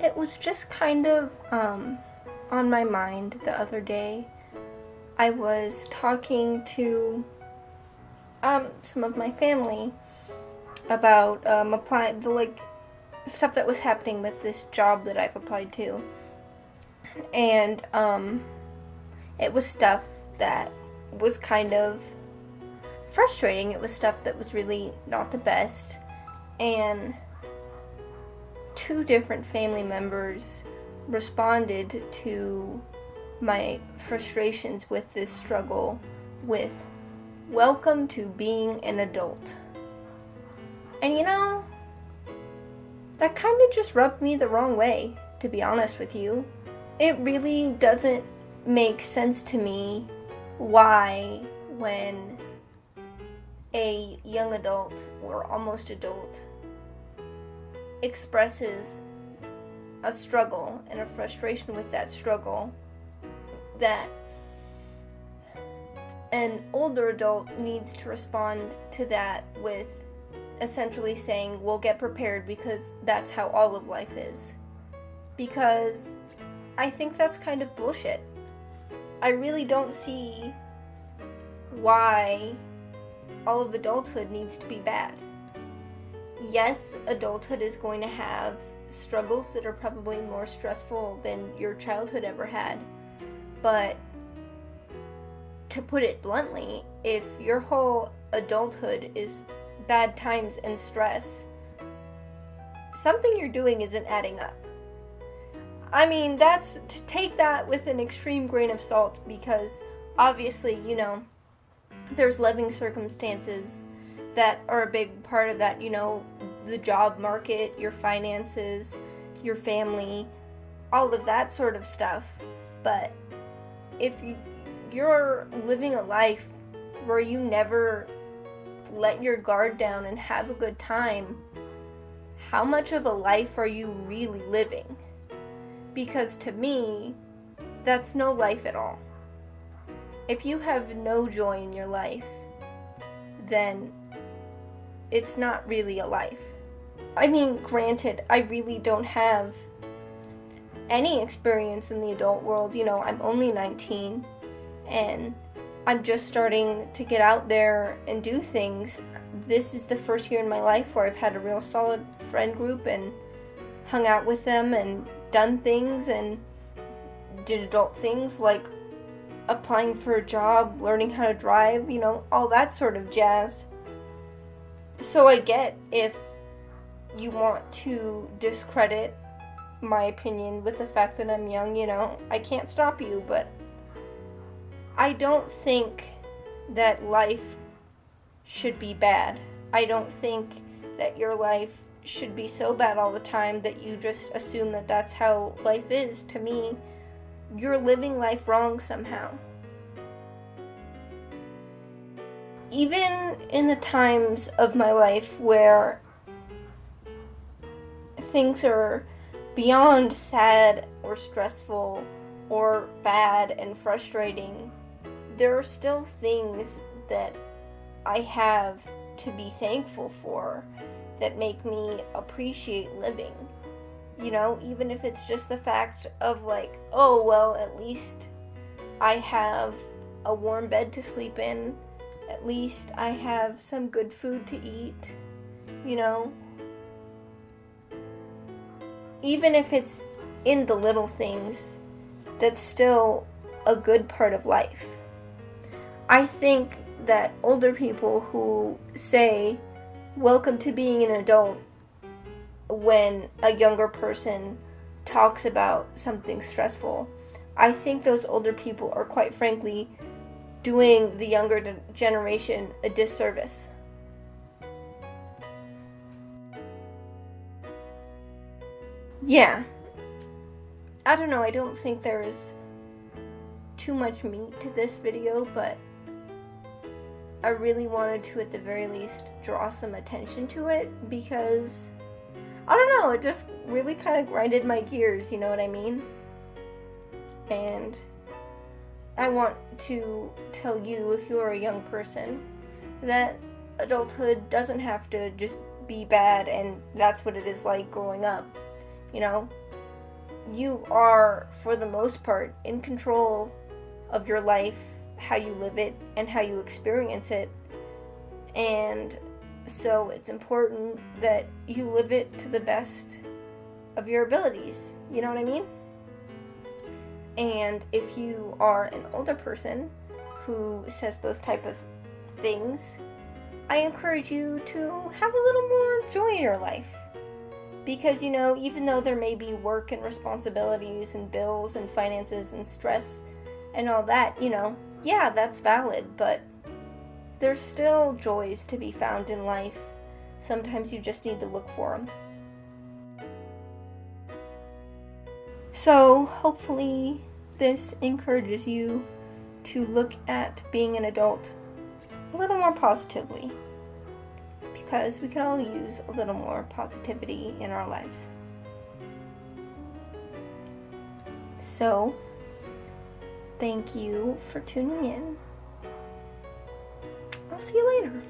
It was just kind of on my mind the other day. I was talking to some of my family about applying the stuff that was happening with this job that I've applied to, and it was stuff that was kind of frustrating. It was stuff that was really not the best, and two different family members responded to my frustrations with this struggle with "Welcome to being an adult." And that kind of just rubbed me the wrong way, to be honest with you. It really doesn't make sense to me why, when a young adult or almost adult expresses a struggle and a frustration with that struggle, that an older adult needs to respond to that with essentially saying, "We'll get prepared," because that's how all of life is. Because I think that's kind of bullshit. I really don't see why all of adulthood needs to be bad. Yes, adulthood is going to have struggles that are probably more stressful than your childhood ever had. But to put it bluntly, if your whole adulthood is bad times and stress, something you're doing isn't adding up. I mean, that's to take that with an extreme grain of salt, because obviously, there's living circumstances that are a big part of that, the job market, your finances, your family, all of that sort of stuff. But if you're living a life where you never let your guard down and have a good time, how much of a life are you really living? Because to me, that's no life at all. If you have no joy in your life, then it's not really a life. I mean, granted, I really don't have any experience in the adult world. I'm only 19, and I'm just starting to get out there and do things. This is the first year in my life where I've had a real solid friend group and hung out with them and done things and did adult things like applying for a job, learning how to drive, all that sort of jazz. So I get if you want to discredit my opinion with the fact that I'm young, I can't stop you, but I don't think that life should be bad. I don't think that your life should be so bad all the time that you just assume that that's how life is. To me, you're living life wrong somehow. Even in the times of my life where things are beyond sad or stressful or bad and frustrating, there are still things that I have to be thankful for that make me appreciate living. Even if it's just the fact of oh, well, at least I have a warm bed to sleep in. At least I have some good food to eat. Even if it's in the little things, that's still a good part of life. I think that older people who say, "Welcome to being an adult," when a younger person talks about something stressful, I think those older people are, quite frankly, doing the younger generation a disservice. Yeah. I don't know, I don't think there's too much meat to this video, but I really wanted to, at the very least, draw some attention to it, because I don't know, it just really kind of grinded my gears, you know what I mean? And I want to tell you, if you're a young person, that adulthood doesn't have to just be bad and that's what it is like growing up. you are, for the most part, in control of your life, how you live it, and how you experience it. And so it's important that you live it to the best of your abilities. You know what I mean? And if you are an older person who says those type of things, I encourage you to have a little more joy in your life. Because, even though there may be work and responsibilities and bills and finances and stress and all that, yeah, that's valid, but there's still joys to be found in life. Sometimes you just need to look for them. So, hopefully, this encourages you to look at being an adult a little more positively. Because we can all use a little more positivity in our lives. So, thank you for tuning in. I'll see you later.